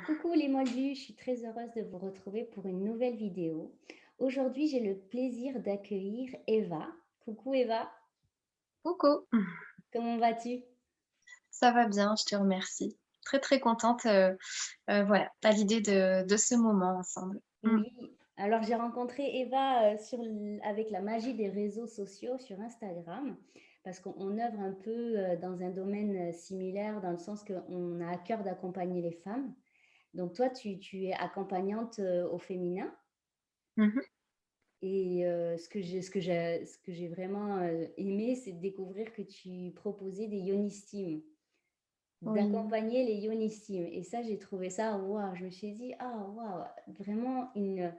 Coucou les moldus, je suis très heureuse de vous retrouver pour une nouvelle vidéo. Aujourd'hui, j'ai le plaisir d'accueillir Eva. Coucou Eva, Coucou, comment vas-tu? ça va bien, je te remercie. Très, très contente, voilà, à l'idée de ce moment ensemble. Oui, alors j'ai rencontré Eva avec la magie des réseaux sociaux sur Instagram, parce qu'on œuvre un peu dans un domaine similaire, dans le sens qu'on a à cœur d'accompagner les femmes. Donc toi, tu es accompagnante au féminin. Mmh. Et ce que j'ai vraiment, aimé, c'est de découvrir que tu proposais des yoni-steam, Oui. d'accompagner les yoni-steam et ça, j'ai trouvé ça waouh! Je me suis dit: «Ah waouh!» Vraiment une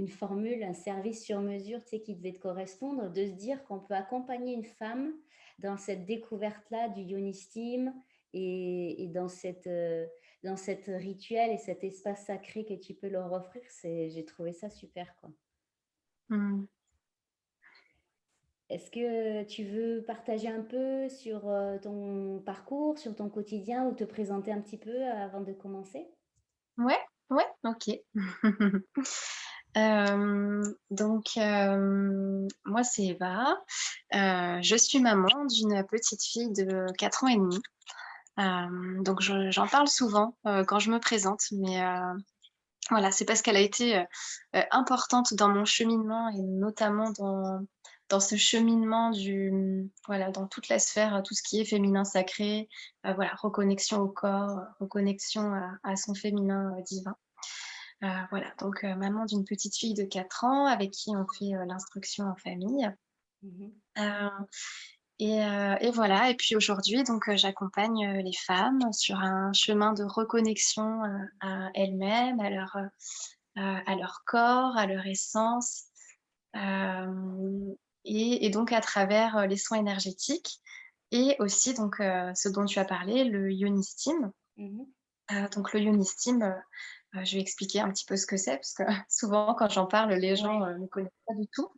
formule, un service sur mesure, tu sais, qui devait te correspondre, de se dire qu'on peut accompagner une femme dans cette découverte-là du yoni steam et dans cette rituel et cet espace sacré que tu peux leur offrir. J'ai trouvé ça super, quoi. Mmh. Est-ce que tu veux partager un peu sur, ton parcours, sur ton quotidien ou te présenter un petit peu avant de commencer? Ouais, ouais, OK. Moi c'est Eva, je suis maman d'une petite fille de 4 ans et demi. Donc j'en parle souvent, quand je me présente, mais voilà, c'est parce qu'elle a été, importante dans mon cheminement et notamment dans ce cheminement voilà, dans toute la sphère, tout ce qui est féminin sacré, voilà, reconnexion au corps, reconnexion à son féminin, divin. Voilà, donc maman d'une petite fille de 4 ans avec qui on fait, l'instruction en famille. Mmh. Heu et voilà et puis aujourd'hui donc j'accompagne, les femmes sur un chemin de reconnexion, à elles-mêmes, à leur corps, à leur essence, hem et donc à travers, les soins énergétiques et aussi donc ce dont tu as parlé, le Yoni Steam. Mmh. Donc le Yoni Steam, je vais expliquer un petit peu ce que c'est parce que souvent quand j'en parle, les gens, Ouais. ne connaissent pas du tout.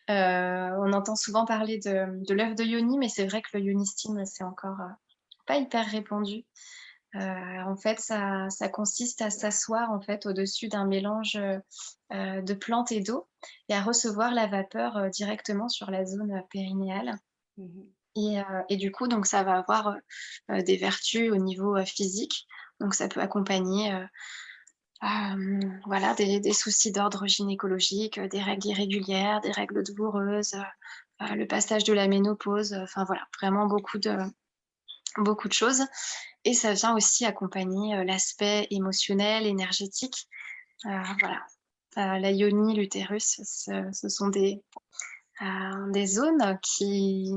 On entend souvent parler de l'œuf de Yoni, mais c'est vrai que le Yoni Steam, c'est encore, pas hyper répandu. En fait, ça consiste à s'asseoir, en fait, au-dessus d'un mélange, de plantes et d'eau et à recevoir la vapeur, directement sur la zone, périnéale Mmh. et du coup, donc ça va avoir, des vertus au niveau, physique. Donc ça peut accompagner, voilà, des soucis d'ordre gynécologique, des règles irrégulières, des règles douloureuses, le passage de la ménopause, enfin voilà, vraiment beaucoup de choses et ça vient aussi accompagner, l'aspect émotionnel, énergétique, voilà. La yoni, l'utérus, ce sont des zones qui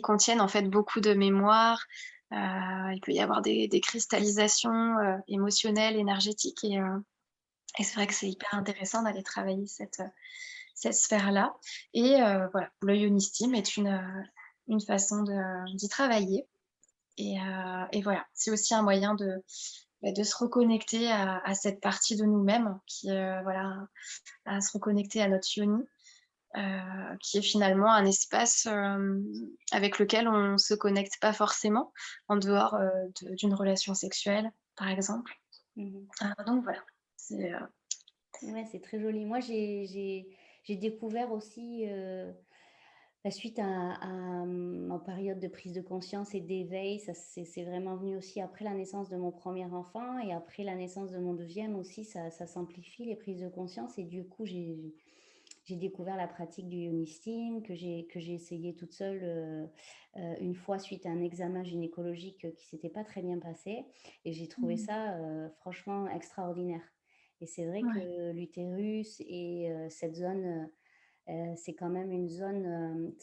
contiennent en fait beaucoup de mémoire. Il peut y avoir des cristallisations, émotionnelles, énergétiques et c'est vrai que c'est hyper intéressant d'aller travailler cette sphère-là et voilà, le Yoni-Steam est une façon d'y travailler et voilà. C'est aussi un moyen de se reconnecter à cette partie de nous-mêmes qui, voilà, à se reconnecter à notre Yoni, qui est finalement un espace, avec lequel on se connecte pas forcément en dehors, d'une relation sexuelle, par exemple. Mmh. Donc voilà, c'est, Ouais, c'est très joli. Moi, j'ai découvert aussi, bah, suite ma période de prise de conscience et d'éveil, ça c'est vraiment venu aussi après la naissance de mon premier enfant et après la naissance de mon deuxième aussi, ça s'amplifie les prises de conscience et du coup, j'ai découvert la pratique du Yoni Steam que j'ai essayé toute seule, une fois suite à un examen gynécologique, qui s'était pas très bien passé et j'ai trouvé mmh, ça, franchement extraordinaire et c'est vrai ouais. que l'utérus et cette zone, c'est quand même une zone,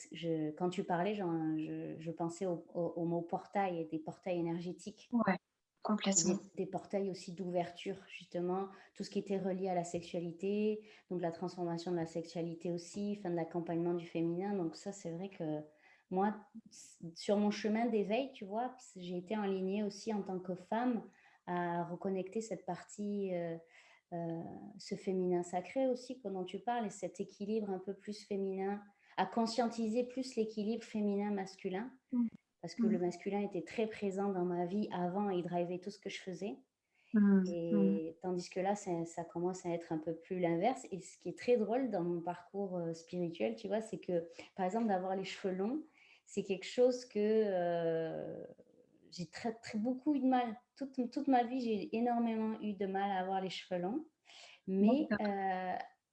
quand tu parlais, je pensais au mot portail et des portails énergétiques. Ouais, Et complètement. des portails aussi d'ouverture, justement, tout ce qui était relié à la sexualité, donc la transformation de la sexualité aussi, enfin de l'accompagnement du féminin. Donc ça, c'est vrai que moi, sur mon chemin d'éveil, tu vois, j'ai été alignée aussi en tant que femme à reconnecter cette partie, ce féminin sacré aussi, dont tu parles, et cet équilibre un peu plus féminin, à conscientiser plus l'équilibre féminin-masculin. parce que le Mmh. masculin était très présent dans ma vie avant, il drivait tout ce que je faisais. Mmh. Mmh. Et tandis que là, ça commence à être un peu plus l'inverse. Et ce qui est très drôle dans mon parcours spirituel, tu vois, c'est que, par exemple, d'avoir les cheveux longs, c'est quelque chose que j'ai beaucoup eu de mal. Toute ma vie, j'ai énormément eu de mal à avoir les cheveux longs. Mais D'accord.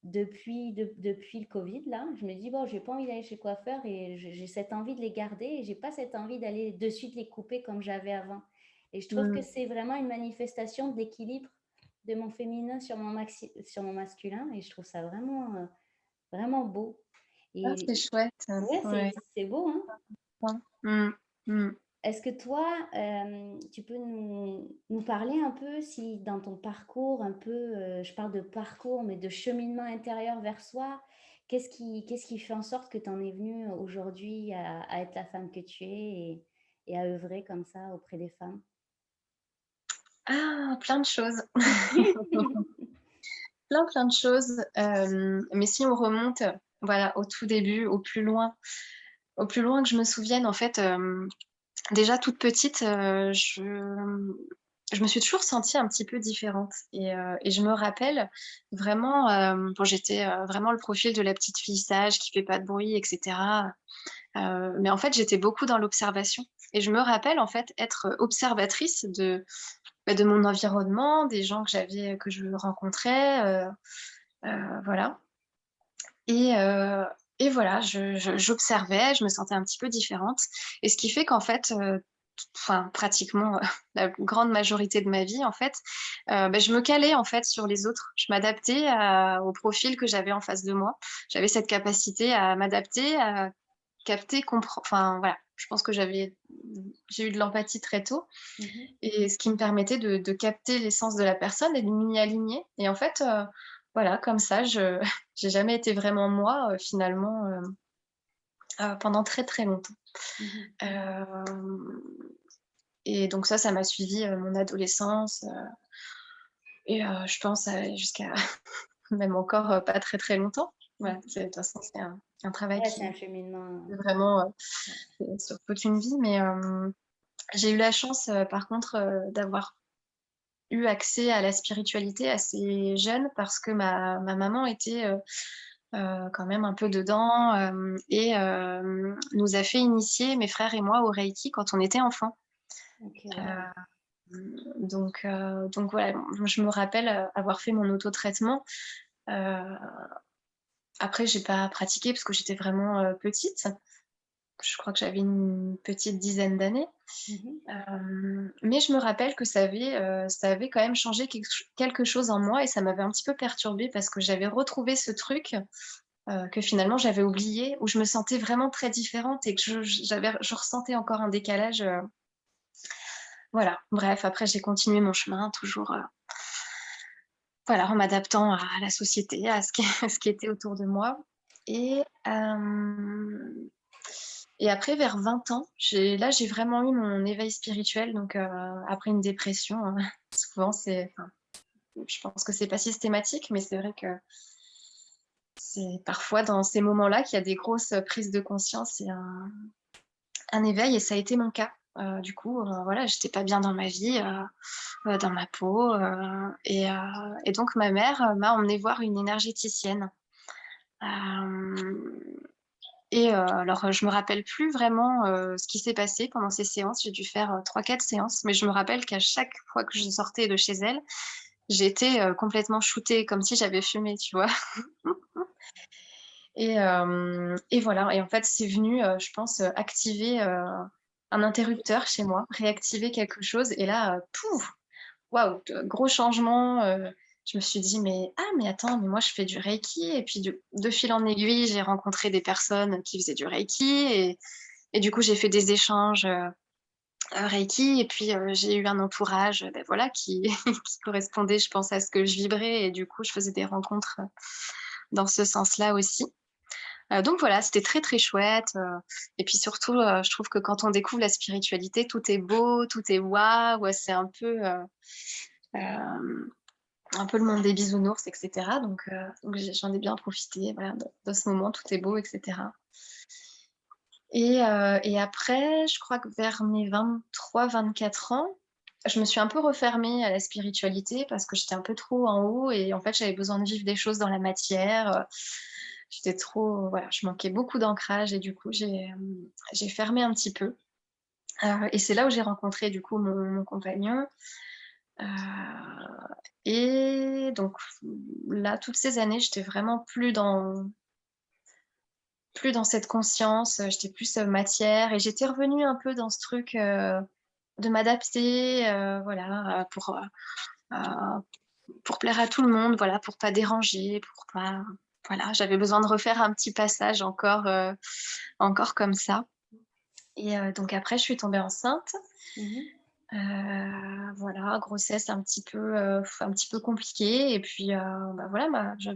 depuis le Covid, là, je me dis, bon, j'ai pas envie d'aller chez le coiffeur et j'ai cette envie de les garder et j'ai pas cette envie d'aller de suite les couper comme j'avais avant. Et je trouve que Mmh. c'est vraiment une manifestation d'équilibre de mon féminin sur mon masculin et je trouve ça vraiment beau. Ah, c'est Et chouette. ouais, Ouais. c'est beau, hein? Mmh. Mmh. Est-ce que toi, tu peux nous parler un peu si dans ton parcours un peu, je parle de parcours, mais de cheminement intérieur vers soi, qu'est-ce qui fait en sorte que tu en es venue aujourd'hui à être la femme que tu es et à œuvrer comme ça auprès des femmes? Ah, plein de choses. Plein de choses, mais si on remonte, voilà, au tout début, au plus loin que je me souvienne, en fait, déjà toute petite, je me suis toujours sentie un petit peu différente et je me rappelle vraiment, bon, j'étais, vraiment le profil de la petite fille sage qui fait pas de bruit et cetera, mais en fait, j'étais beaucoup dans l'observation et je me rappelle, en fait, être observatrice de mon environnement, des gens que je rencontrais, voilà et heu et voilà, j'observais, je me sentais un petit peu différente et ce qui fait qu'en fait, enfin pratiquement, la grande majorité de ma vie en fait, je me calais en fait sur les autres. Je m'adaptais au profil que j'avais en face de moi. J'avais cette capacité à m'adapter, à capter, enfin voilà, je pense que j'ai eu de l'empathie très tôt Mmh. et ce qui me permettait de capter l'essence de la personne et de m'y aligner et en fait, voilà, comme ça, j'ai jamais été vraiment moi, finalement, pendant très, très longtemps. Mmh. Hem et donc ça m'a suivi mon adolescence, et je pense, jusqu'à même encore, pas très, très longtemps. Voilà, Mmh. c'est de toute façon, c'est un travail Ouais, c'est qui un cheminement, est vraiment, ouais. c'est sur toute une vie, mais j'ai eu la chance, par contre, d'avoir eu accès à la spiritualité assez jeune parce que ma maman était, quand même un peu dedans, et nous a fait initier mes frères et moi au reiki quand on était enfants. OK, waouh. Donc voilà, je me rappelle, avoir fait mon autotraitement. Heu, Après j'ai pas pratiqué parce que j'étais vraiment, petite. Je crois que j'avais une petite dizaine d'années. Mmh. Mais je me rappelle que ça avait quand même changé quelque chose en moi et ça m'avait un petit peu perturbée parce que j'avais retrouvé ce truc, que finalement j'avais oublié, où je me sentais vraiment très différente et que je ressentais encore un décalage, voilà. Bref, après j'ai continué mon chemin toujours, voilà, en m'adaptant à la société, à ce qui ce qui était autour de moi et hem et après vers 20 ans, j'ai vraiment eu mon éveil spirituel donc après une dépression, hein. Souvent enfin, je pense que c'est pas systématique, mais c'est vrai que c'est parfois dans ces moments-là qu'il y a des grosses, prises de conscience et un éveil et ça a été mon cas. Du coup, voilà, j'étais pas bien dans ma vie, dans ma peau, et donc ma mère, m'a emmenée voir une énergéticienne. Hem alors, je me rappelle plus vraiment, ce qui s'est passé pendant ces séances. J'ai dû faire, 3-4 séances, mais je me rappelle qu'à chaque fois que je sortais de chez elle, j'étais, complètement shootée comme si j'avais fumé, tu vois? Et voilà et en fait, c'est venu, je pense, activer, un interrupteur chez moi, réactiver quelque chose et là, pouf! Waouh, gros changement, je me suis dit: mais attends, mais moi je fais du reiki» et puis de fil en aiguille, j'ai rencontré des personnes qui faisaient du reiki et du coup, j'ai fait des échanges, reiki et puis, j'ai eu un entourage, voilà qui qui correspondait, je pense, à ce que je vibrais et du coup, je faisais des rencontres, dans ce sens-là aussi. Donc voilà, c'était très, très chouette, et puis surtout, je trouve que quand on découvre la spiritualité, tout est beau, tout est waouh, c'est hem, un peu le monde des bisounours et cetera donc j'en ai bien profité, voilà, de ce moment, tout est beau et cetera Et après, je crois que vers mes 23-24 ans, je me suis un peu refermée à la spiritualité parce que j'étais un peu trop en haut et en fait, j'avais besoin de vivre des choses dans la matière, j'étais trop voilà, je manquais beaucoup d'ancrage et du coup, j'ai fermé un petit peu, et c'est là où j'ai rencontré du coup mon compagnon, heu et donc là, toutes ces années, j'étais vraiment plus dans cette conscience, j'étais plus, matière et j'étais revenue un peu dans ce truc, de m'adapter, voilà, pour plaire à tout le monde, voilà, pour pas déranger, pour pas voilà, j'avais besoin de refaire un petit passage encore comme ça et donc après je suis tombée enceinte, Mmh. voilà, grossesse un petit peu compliquée et puis, bah, voilà, je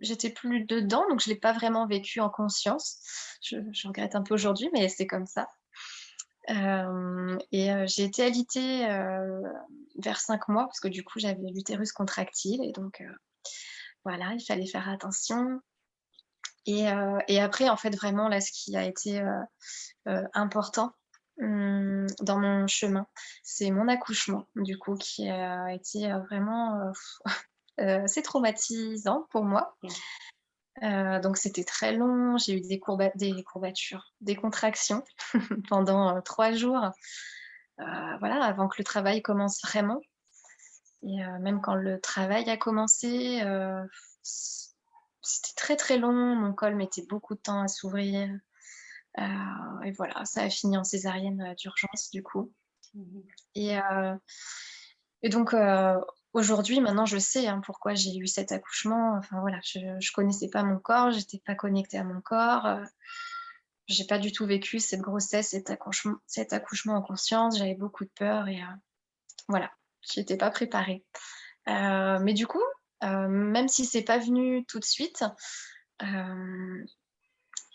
j'étais plus dedans, donc je l'ai pas vraiment vécu en conscience. Je regrette un peu aujourd'hui, mais c'est comme ça. Et j'ai été alitée, vers 5 mois parce que du coup, j'avais l'utérus contractile et donc voilà, il fallait faire attention et après, en fait, vraiment là, ce qui a été, important, dans mon chemin, c'est mon accouchement, du coup, qui a été, vraiment, assez traumatisant pour moi. OK. Donc c'était très long, j'ai eu des courbatures, des contractions pendant, 3 jours, voilà, avant que le travail commence vraiment et même quand le travail a commencé, c c'était très, très long. Mon col mettait beaucoup de temps à s'ouvrir, heu et voilà, ça a fini en césarienne, d'urgence du coup Mmh. et heu et donc aujourd'hui, maintenant, je sais, hein, pourquoi j'ai eu cet accouchement. Enfin voilà, je connaissais pas mon corps, j'étais pas connectée à mon corps, j'ai pas du tout vécu cette grossesse, cet accouchement en conscience. J'avais beaucoup de peur et voilà, j'étais pas préparée. Mais du coup, même si c'est pas venu tout de suite, hem,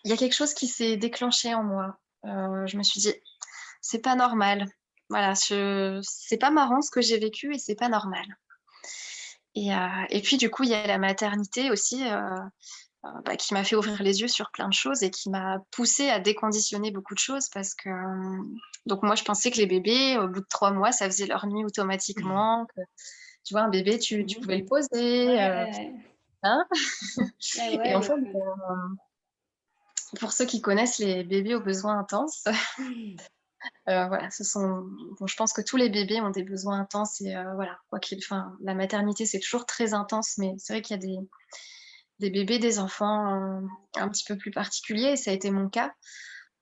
il y a quelque chose qui s'est déclenché en moi. Je me suis dit: «C'est pas normal. Voilà, c'est pas marrant ce que j'ai vécu et c'est pas normal». Et puis du coup, il y a la maternité aussi, bah, qui m'a fait ouvrir les yeux sur plein de choses et qui m'a poussée à déconditionner beaucoup de choses parce que, donc moi je pensais que les bébés, au bout de 3 mois, ça faisait leur nuit automatiquement, que tu vois un bébé tu Mmh. pouvais le Ouais, poser, ouais, ouais. hein? Ouais, Et ouais, en le fait, pour ceux qui connaissent les bébés aux besoins intenses, voilà, bon, je pense que tous les bébés ont des besoins intenses et voilà, enfin, la maternité, c'est toujours très intense, mais c'est vrai qu'il y a des bébés, des enfants, un petit peu plus particuliers et ça a été mon cas.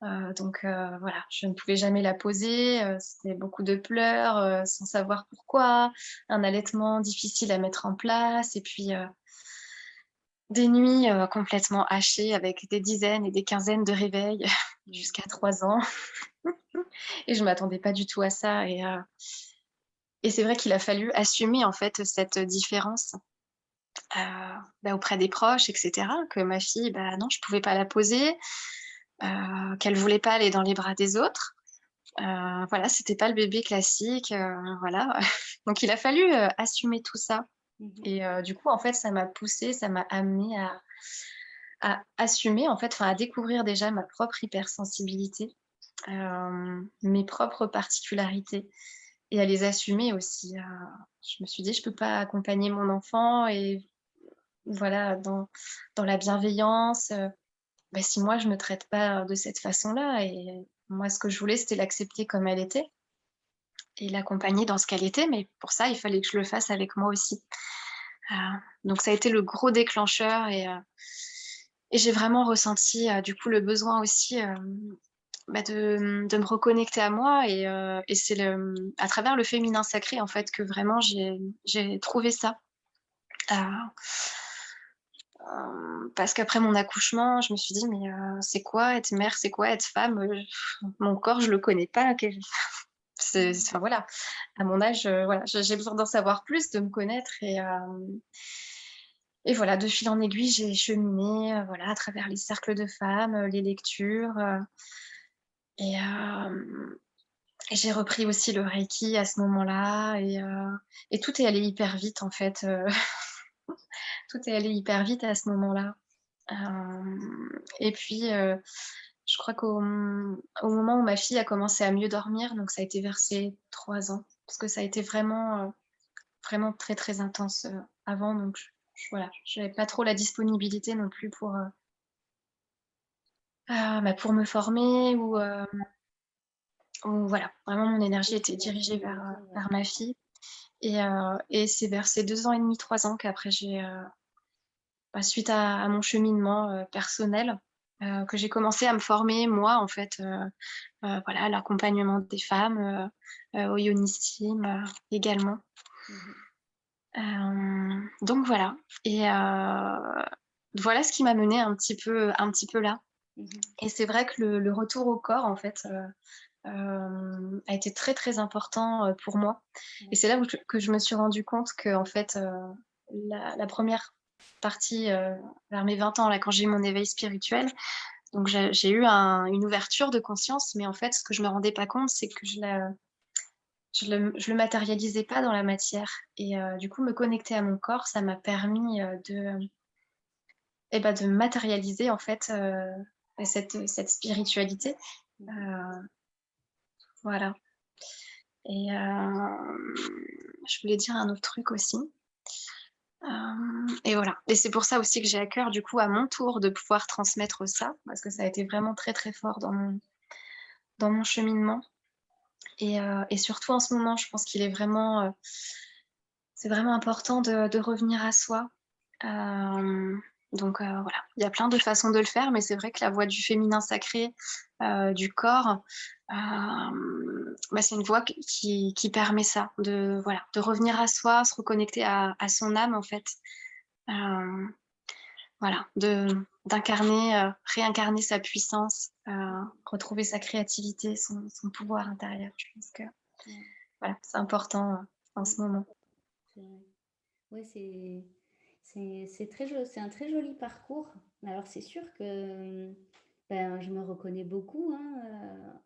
Donc voilà, je ne pouvais jamais la poser, c'était beaucoup de pleurs, sans savoir pourquoi, un allaitement difficile à mettre en place et puis, des nuits, complètement hachées avec des dizaines et des quinzaines de réveils Mmh. jusqu'à 3 ans et je m'attendais pas du tout à ça et c'est vrai qu'il a fallu assumer, en fait, cette différence, bah, auprès des proches et cetera, que ma fille, bah, non, je pouvais pas la poser, qu'elle voulait pas aller dans les bras des autres. Voilà, c'était pas le bébé classique, voilà. Donc il a fallu, assumer tout ça Mmh. et du coup, en fait, ça m'a poussée, ça m'a amenée à assumer, en fait, enfin, à découvrir déjà ma propre hypersensibilité, mes propres particularités et à les assumer aussi. Je me suis dit: «Je peux pas accompagner mon enfant et voilà, dans la bienveillance, bah, si moi je me traite pas de cette façon-là» et moi, ce que je voulais, c'était l'accepter comme elle était et l'accompagner dans ce qu'elle était, mais pour ça, il fallait que je le fasse avec moi aussi. Heu, donc ça a été le gros déclencheur et j'ai vraiment ressenti, du coup, le besoin aussi, bah, de me reconnecter à moi et c'est à travers le féminin sacré, en fait, que vraiment j'ai trouvé ça. Heu, parce qu'après mon accouchement, je me suis dit: «Mais, c'est quoi être mère? C'est quoi être femme? Mon corps, je le connais pas, enfin voilà, à mon âge, voilà, j'ai besoin d'en savoir plus, de me connaître et voilà, de fil en aiguille, j'ai cheminé, voilà, à travers les cercles de femmes, les lectures, et j'ai repris aussi le reiki à ce moment-là et tout est allé hyper vite en fait, tout est allé hyper vite à ce moment-là. Et puis, Je crois au moment où ma fille a commencé à mieux dormir, donc ça a été vers ses 3 ans, parce que ça a été vraiment très, très intense, avant, donc voilà, j'avais pas trop la disponibilité non plus pour me former ou voilà, vraiment mon énergie Oui, était la dirigée priorité, ouais. vers ma fille et c'est vers ses 2 ans et demi, 3 ans qu'après suite à mon cheminement, personnel, que j'ai commencé à me former moi en fait, voilà, à l'accompagnement des femmes, au Yonistim, également. Mmh. Donc voilà et voilà ce qui m'a menée un petit peu là Mmh. et c'est vrai que le retour au corps en fait, a été très, très important, pour moi et Ouais. c'est là où que je me suis rendu compte qu'en fait, la 1re partie, vers mes 20 ans là, quand j'ai eu mon éveil spirituel, donc j'ai eu une ouverture de conscience, mais en fait, ce que je me rendais pas compte, c'est que je le matérialisais pas dans la matière et du coup, me connecter à mon corps, ça m'a permis, de matérialiser en fait, cette spiritualité, Mmh. heu, voilà et je voulais dire un autre truc aussi, et voilà et c'est pour ça aussi que j'ai à cœur, du coup, à mon tour, de pouvoir transmettre ça, parce que ça a été vraiment très, très fort dans mon cheminement et surtout en ce moment, je pense qu'il est vraiment, c'est vraiment important de revenir à soi. Hem, donc voilà, il y a plein de façons de le faire, mais c'est vrai que la voie du féminin sacré, du corps, c'est une voie qui permet ça, de voilà, de revenir à soi, se reconnecter à son âme en fait. Hem, voilà, d'incarner, réincarner sa puissance, retrouver sa créativité, son pouvoir intérieur. Je pense que Ouais. voilà, c'est important, en Mmh. ce moment. C'est vrai. Ouais, c'est très jo c'est un très joli parcours. Alors c'est sûr que, ben, je me reconnais beaucoup, hein,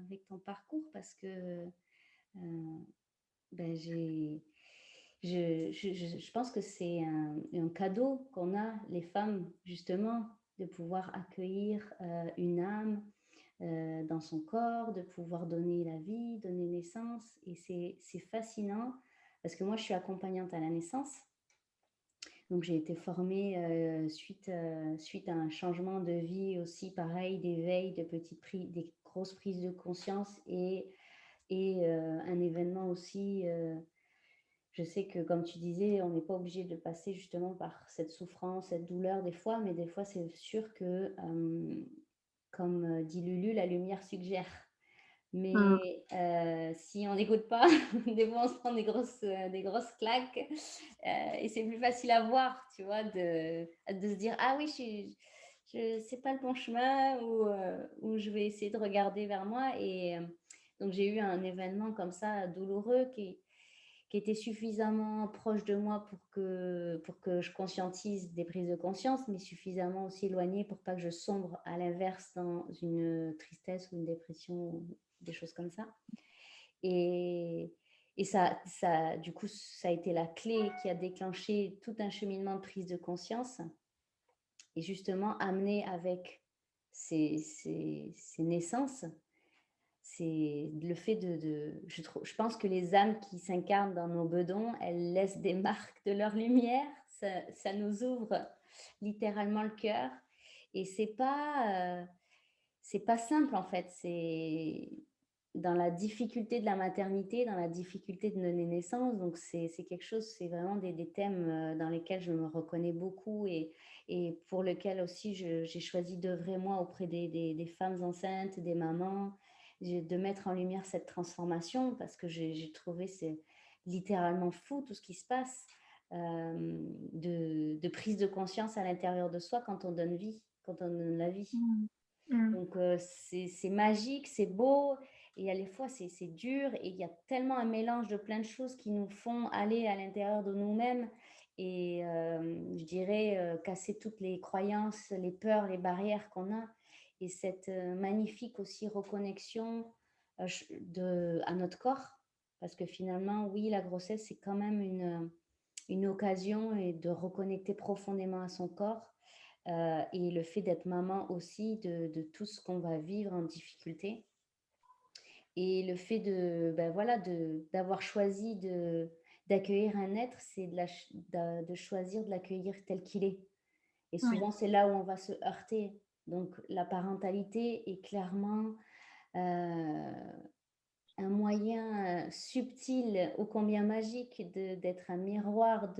avec ton parcours parce que, ben, je pense que c'est un cadeau qu'on a les femmes justement de pouvoir accueillir, une âme, dans son corps, de pouvoir donner la vie, donner naissance et c'est fascinant parce que moi je suis accompagnante à la naissance. Donc j'ai été formée, suite à un changement de vie aussi pareil, d'éveil, des grosses prises de conscience un événement aussi, je sais que comme tu disais, on n'est pas obligé de passer justement par cette souffrance, cette douleur des fois, mais des fois c'est sûr que, comme, dit Lulu: «La lumière suggère». Mmh. Mais si on n'écoute pas, des fois on se prend des grosses claques, et c'est plus facile à voir, tu vois? De se dire: «Ah oui, je c'est pas le bon chemin» ou «Je vais essayer de regarder vers moi» donc j'ai eu un événement comme ça douloureux qui était suffisamment proche de moi pour que je conscientise des prises de conscience, mais suffisamment aussi éloigné pour pas que je sombre à l'inverse dans une tristesse ou une dépression ou des choses comme ça. Et, du coup, ça a été la clé qui a déclenché tout un cheminement de prise de conscience et justement amené avec ces naissances, c'est le fait je pense que les âmes qui s'incarnent dans nos bedons, elles laissent des marques de leur lumière. Ça nous ouvre littéralement le cœur et c'est pas simple en fait. C'est dans la difficulté de la maternité, dans la difficulté de donner naissance. Donc c'est quelque chose, c'est vraiment des thèmes, dans lesquels je me reconnais beaucoup et pour lequel aussi j'ai choisi d'œuvrer moi auprès des femmes enceintes, des mamans, de mettre en lumière cette transformation parce que j'ai trouvé c'est littéralement fou tout ce qui se passe, de prise de conscience à l'intérieur de soi quand on donne vie, quand on donne la vie. Mmh. Mmh. Donc c'est magique, c'est beau et à la fois c'est dur et il y a tellement un mélange de plein de choses qui nous font aller à l'intérieur de nous-mêmes et je dirais, casser toutes les croyances, les peurs, les barrières qu'on a et cette, magnifique aussi reconnexion, ch de à notre corps. Parce que finalement, oui, la grossesse, c'est quand même une occasion et de reconnecter profondément à son corps, et le fait d'être maman aussi de tout ce qu'on va vivre en difficulté et le fait ben voilà, d'avoir choisi d'accueillir un être, c'est de choisir de l'accueillir tel qu'il est et Oui, souvent, c'est là où on va se heurter. Donc la parentalité est clairement, un moyen, subtil, ô combien magique d'être un miroir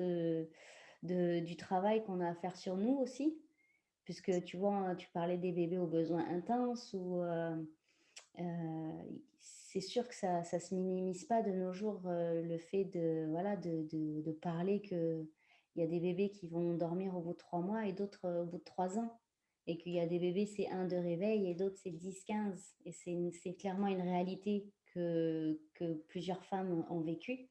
du travail qu'on a à faire sur nous aussi. Puisque tu vois, tu parlais des bébés aux besoins intenses ou, c'est sûr que ça se minimise pas de nos jours, le fait de voilà, de parler qu'il y a des bébés qui vont dormir au bout de 3 mois et d'autres, au bout de 3 ans et qu'il y a des bébés, c'est 1-2 réveils et d'autres, c'est 10-15 et c'est clairement une réalité que plusieurs femmes ont vécue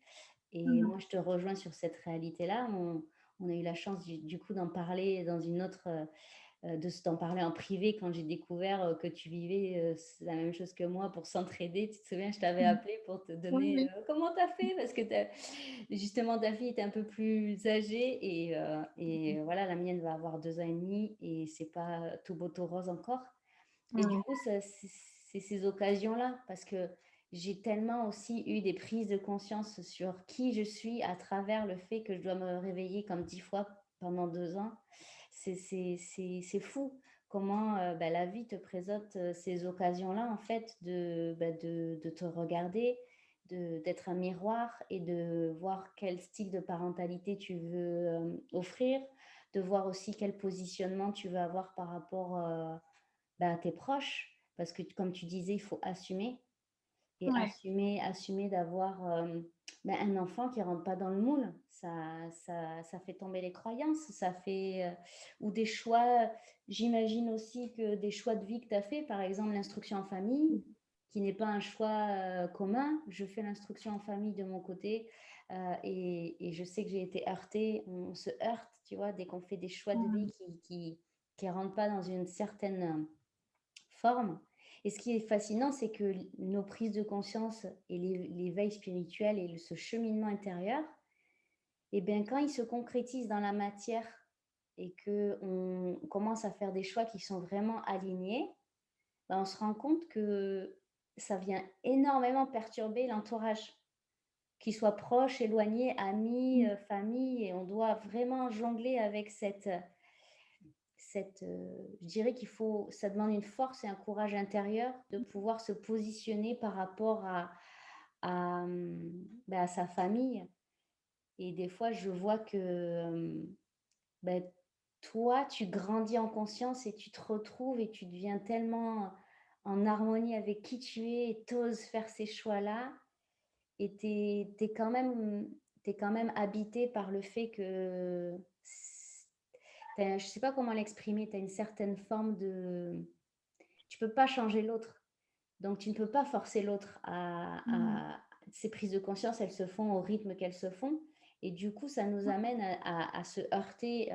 et mmh, moi, je te rejoins sur cette réalité-là. On a eu la chance du coup d'en parler dans une autre, d'en parler en privé quand j'ai découvert, que tu vivais, la même chose que moi pour s'entraider. Tu te souviens, je t'avais mmh. appelé pour te Oui, donner, oui. comment tu as fait? Parce que justement ta fille était un peu plus âgée et voilà, la mienne va avoir 2 ans et demi et c'est pas tout beau tout rose encore et du Oui, coup, ça c'est ces occasions-là parce que j'ai tellement aussi eu des prises de conscience sur qui je suis à travers le fait que je dois me réveiller comme 10 fois pendant 2 ans. C'est fou comment, bah, la vie te présente, ces occasions-là, en fait, de te regarder, d'être un miroir et de voir quel style de parentalité tu veux, offrir, de voir aussi quel positionnement tu veux avoir par rapport, bah, à tes proches. Parce que comme tu disais, il faut assumer et ouais, assumer d'avoir, bah, un enfant qui rentre pas dans le moule. Ça fait tomber les croyances, ça fait, ou des choix, j'imagine aussi que des choix de vie que tu as fait, par exemple l'instruction en famille, qui n'est pas un choix, commun. Je fais l'instruction en famille de mon côté, et je sais que j'ai été heurtée. On se heurte, tu vois? Dès qu'on fait des choix de vie mmh, qui rentrent pas dans une certaine, forme. Et ce qui est fascinant, c'est que nos prises de conscience et l'éveil spirituel et ce cheminement intérieur, et bien, quand ils se concrétisent dans la matière et qu'on commence à faire des choix qui sont vraiment alignés, ben, on se rend compte que ça vient énormément perturber l'entourage, qu'il soit proche, éloigné, amis, mmh, famille, et on doit vraiment jongler avec je dirais qu'il faut ça demande une force et un courage intérieur de pouvoir se positionner par rapport bah, à sa famille et des fois je vois que, bah, toi, tu grandis en conscience et tu te retrouves et tu deviens tellement en harmonie avec qui tu es et tu faire ces choix-là et tu es quand même habité par le fait que je sais pas comment l'exprimer, tu as une certaine forme de tu peux pas changer l'autre. Donc tu ne peux pas forcer l'autre mmh. à ces prises de conscience, elles se font au rythme qu'elles se font et du coup, ça nous amène à se heurter,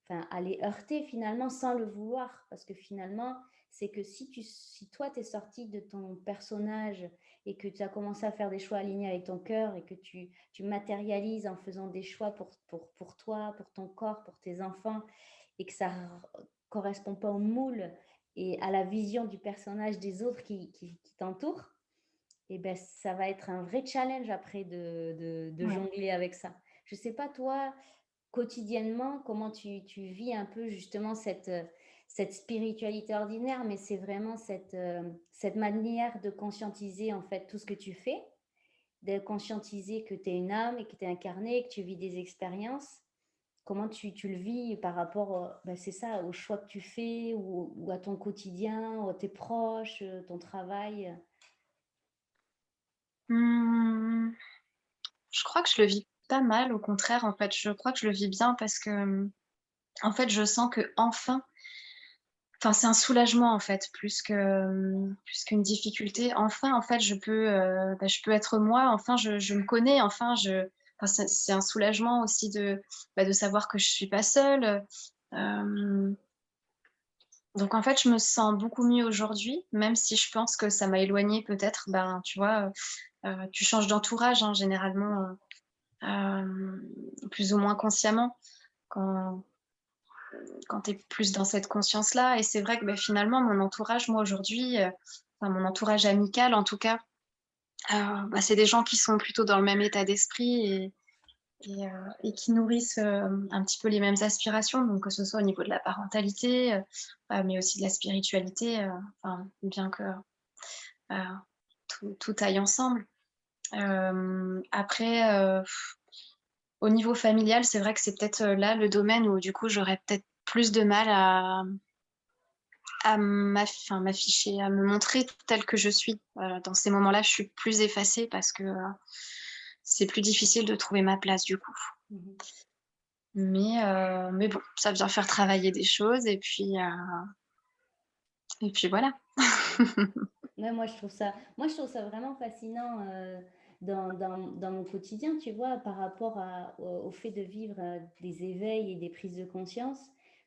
enfin à les heurter finalement sans le vouloir. Parce que finalement, c'est que si toi tu es sorti de ton personnage et que tu as commencé à faire des choix alignés avec ton cœur et que tu matérialises en faisant des choix pour toi, pour ton corps, pour tes enfants et que ça correspond pas au moule et à la vision du personnage des autres qui t'entourent, et ben ça va être un vrai challenge après de Ouais. jongler avec ça. Je sais pas toi, quotidiennement, comment tu vis un peu justement cette spiritualité ordinaire, mais c'est vraiment cette manière de conscientiser en fait tout ce que tu fais, de conscientiser que tu es une âme et que tu es incarné, que tu vis des expériences. Comment tu le vis par rapport, bah, c'est ça, aux choix que tu fais ou à ton quotidien, ou à tes proches, ton travail? Mmh, je crois que je le vis pas mal, au contraire, en fait. Je crois que je le vis bien parce que, en fait, je sens qu'enfin enfin, c'est un soulagement, en fait, plus qu'une difficulté. Enfin, en fait, je peux être moi. Enfin, je me connais. Enfin, enfin, c'est un soulagement aussi de savoir que je suis pas seule, donc en fait, je me sens beaucoup mieux aujourd'hui, même si je pense que ça m'a éloignée peut-être, ben, tu vois, tu changes d'entourage, hein, généralement, plus ou moins consciemment quand quand tu es plus dans cette conscience-là et c'est vrai que, bah, finalement mon entourage, moi aujourd'hui, enfin mon entourage amical en tout cas, bah, c'est des gens qui sont plutôt dans le même état d'esprit et qui nourrissent, un petit peu les mêmes aspirations, donc que ce soit au niveau de la parentalité, mais aussi de la spiritualité, enfin bien que, heu, tout aille ensemble. Après, au niveau familial, c'est vrai que c'est peut-être, là le domaine où du coup j'aurais peut-être plus de mal à m'afficher, à me montrer telle que je suis. Dans ces moments-là, je suis plus effacée parce que, c'est plus difficile de trouver ma place du coup. Mmh. Mais bon, ça vient faire travailler des choses et puis voilà. Ouais, moi, je trouve ça vraiment fascinant, dans mon quotidien, tu vois? Par rapport au fait de vivre, des éveils et des prises de conscience,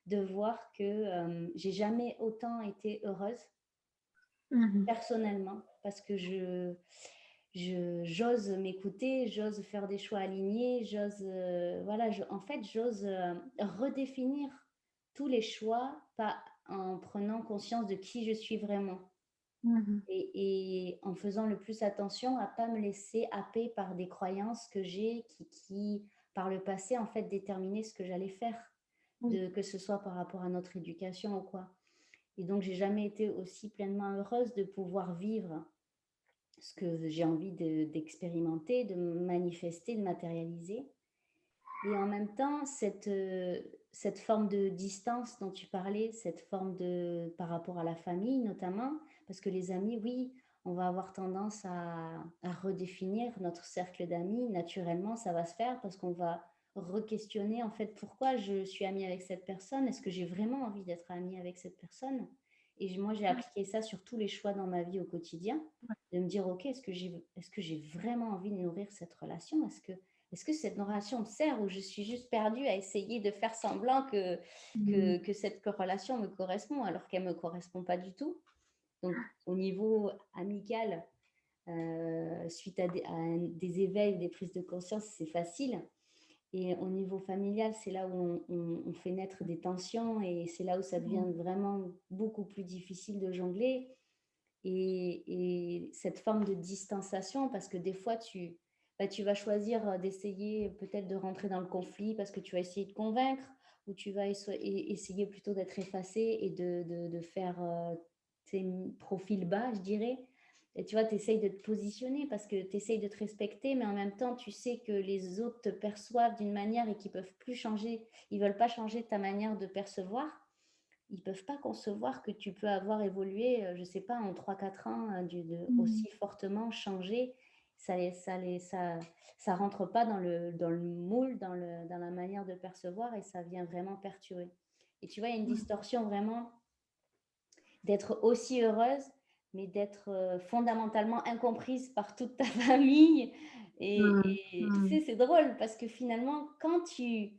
de voir que, j'ai jamais autant été heureuse, Mmh mh. personnellement, parce que j'ose m'écouter, j'ose faire des choix alignés, voilà, en fait, j'ose, redéfinir tous les choix, pas en prenant conscience de qui je suis vraiment. Mmh. Et en faisant le plus attention à pas me laisser happer par des croyances que j'ai qui, par le passé, en fait, déterminaient ce que j'allais faire, Oui. que ce soit par rapport à notre éducation ou quoi. Et donc, j'ai jamais été aussi pleinement heureuse de pouvoir vivre ce que j'ai envie d'expérimenter, de manifester, de matérialiser. Et en même temps, cette forme de distance dont tu parlais, cette forme par rapport à la famille notamment, parce que les amis, oui, on va avoir tendance à redéfinir notre cercle d'amis. Naturellement, ça va se faire parce qu'on va re-questionner en fait pourquoi je suis amie avec cette personne. Est-ce que j'ai vraiment envie d'être amie avec cette personne? Et moi, j'ai appliqué ça sur tous les choix dans ma vie au quotidien, de me dire, OK, est-ce que j'ai vraiment envie de nourrir cette relation? Est-ce que cette relation me sert ou je suis juste perdue à essayer de faire semblant que, Mmh. que, que cette relation me correspond alors qu'elle ne me correspond pas du tout? Donc, au niveau amical, suite à des éveils, des prises de conscience, c'est facile. Et au niveau familial, c'est là où on fait naître des tensions et c'est là où ça devient vraiment beaucoup plus difficile de jongler. Et cette forme de distanciation, parce que des fois, tu vas choisir d'essayer peut-être de rentrer dans le conflit parce que tu vas essayer de convaincre, ou tu vas essayer plutôt d'être effacé et de faire profil bas, je dirais. Et tu vois, tu essayes de te positionner parce que tu essayes de te respecter, mais en même temps, tu sais que les autres te perçoivent d'une manière et qu'ils peuvent plus changer, ils veulent pas changer ta manière de percevoir. Ils peuvent pas concevoir que tu peux avoir évolué, je sais pas, en 3 4 ans, Mmh. aussi fortement changé. Ça rentre pas dans le moule, dans la manière de percevoir et ça vient vraiment perturber. Et tu vois, il y a une distorsion vraiment d'être aussi heureuse, mais d'être, fondamentalement incomprise par toute ta famille Mmh. et tu Mmh. sais, c'est drôle parce que finalement, quand tu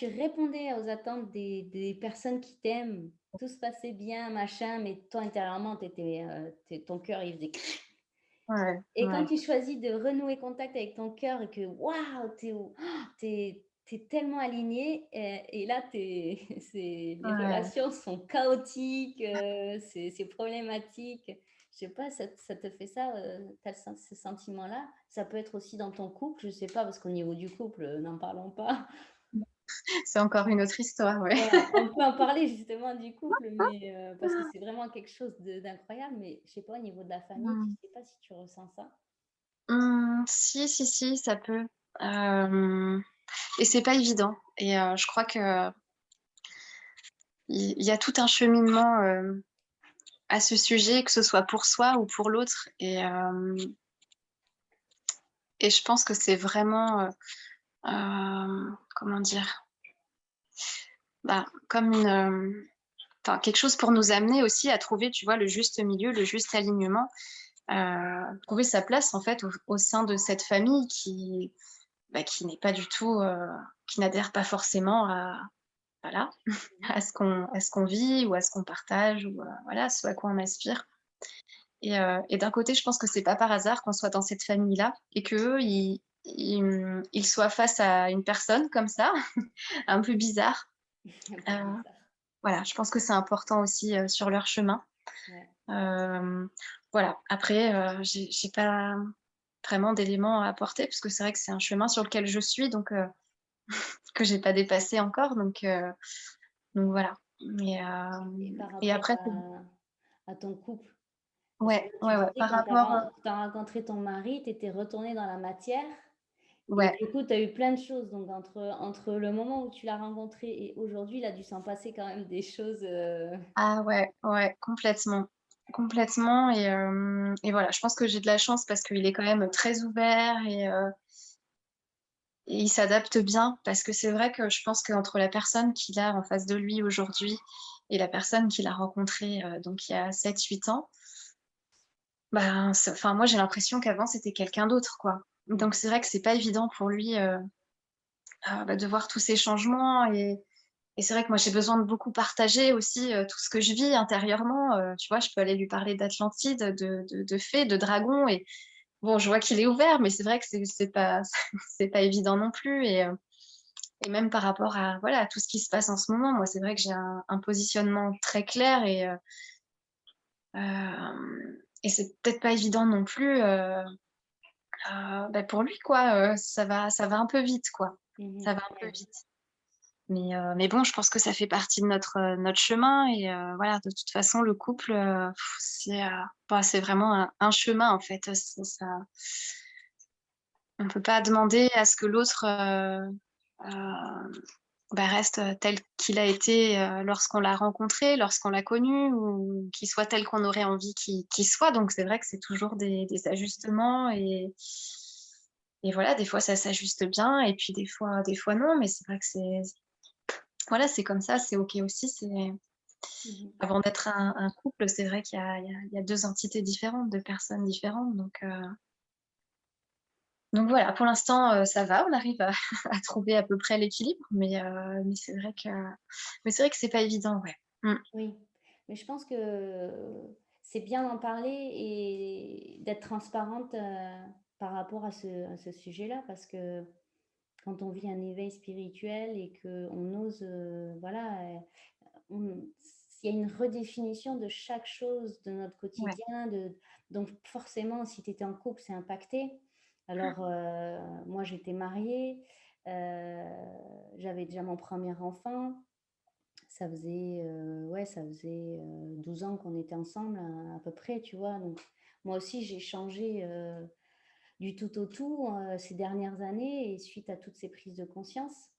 répondais aux attentes des personnes qui t'aiment, tout se passait bien, machin, mais toi intérieurement, ton cœur, il faisait Ouais, et quand ouais. tu choisis de renouer contact avec ton cœur et que waouh, tu es tellement aligné et là, les Ouais. relations sont chaotiques, c'est problématique. Je sais pas, ça te fait ça, tu as ce sentiment-là? Ça peut être aussi dans ton couple, je sais pas, parce qu'au niveau du couple, n'en parlons pas. C'est encore une autre histoire, ouais. Ouais, on peut en parler justement du couple, mais parce que c'est vraiment quelque chose d'incroyable, mais je sais pas, au niveau de la famille, je Mmh. sais pas si tu ressens ça? Si, si, si, ça peut. Hem et c'est pas évident et je crois qu'il y a tout un cheminement, à ce sujet, que ce soit pour soi ou pour l'autre et je pense que c'est vraiment, comment dire? Bah, comme enfin, quelque chose pour nous amener aussi à trouver, tu vois, le juste milieu, le juste alignement, trouver sa place, en fait, au sein de cette famille qui n'est pas du tout, qui n'adhère pas forcément à voilà, Mmh. à ce qu'on vit ou à ce qu'on partage ou, voilà, ce à quoi on aspire et d'un côté, je pense que c'est pas par hasard qu'on soit dans cette famille-là et qu'eux, ils soient face à une personne comme ça, un peu bizarre Un peu Heu, bizarre. voilà, je pense que c'est important aussi, sur leur chemin. Ouais. Hem, voilà, après, j'ai pas vraiment d'éléments à apporter parce que c'est vrai que c'est un chemin sur lequel je suis que j'ai pas dépassé encore donc voilà. Mais Et par et rapport après c'est à ton couple? Parce que ouais, là, tu ouais, ouais, disais par quand rapport, tu as rencontré ton mari, tu étais retournée dans la matière et ouais. du coup, tu as eu plein de choses. Donc entre le moment où tu l'as rencontré et aujourd'hui, il a dû s'en passer quand même des choses, Ah ouais, ouais, complètement. Complètement et voilà, je pense que j'ai de la chance parce qu'il est quand même très ouvert et il s'adapte bien. Parce que c'est vrai que je pense qu'entre la personne qu'il a en face de lui aujourd'hui et la personne qu'il a rencontrée, donc il y a 7, 8 ans, ben, enfin moi j'ai l'impression qu'avant c'était quelqu'un d'autre, quoi. Donc mmh c'est vrai que c'est pas évident pour lui, bah, de voir tous ces changements et c'est vrai que moi j'ai besoin de beaucoup partager aussi, tout ce que je vis intérieurement, tu vois? Je peux aller lui parler d'Atlantide, de fées, de dragons et bon, je vois qu'il est ouvert, mais c'est vrai que c'est pas c'est pas évident non plus et même par rapport à voilà, à tout ce qui se passe en ce moment, moi c'est vrai que j'ai un positionnement très clair et c'est peut-être pas évident non plus, bah, pour lui quoi, ça va un peu vite quoi. mh. Ça va un peu Ouais. vite. Mais bon, je pense que ça fait partie de notre chemin et voilà, de toute façon, le couple, bah, c'est vraiment un chemin, en fait, on peut pas demander à ce que l'autre, bah, reste, tel qu'il a été, lorsqu'on l'a rencontré, lorsqu'on l'a connu ou qu'il soit tel qu'on aurait envie qu'il soit. Donc c'est vrai que c'est toujours des ajustements et voilà, des fois ça s'ajuste bien et puis des fois non, mais c'est vrai que c'est voilà, c'est comme ça, c'est OK aussi, c'est Mmh. avant d'être un couple, c'est vrai qu'il y a 2 entités différentes, 2 personnes différentes, donc voilà, pour l'instant, ça va, on arrive à à trouver à peu près l'équilibre, mais c'est vrai que c'est pas évident, ouais. Mmh. Oui, mais je pense que c'est bien d'en parler et d'être transparente, par rapport à ce sujet-là parce que quand on vit un éveil spirituel et qu'on ose, voilà, on il y a une redéfinition de chaque chose de notre Ouais. quotidien, donc forcément, si tu étais en couple, c'est impacté. Alors, moi, j'étais mariée, heu, j'avais déjà mon premier enfant. Ça faisait, 12 ans qu'on était ensemble à peu près, tu vois? Donc moi aussi, j'ai changé, du tout au tout, ces dernières années et suite à toutes ces prises de conscience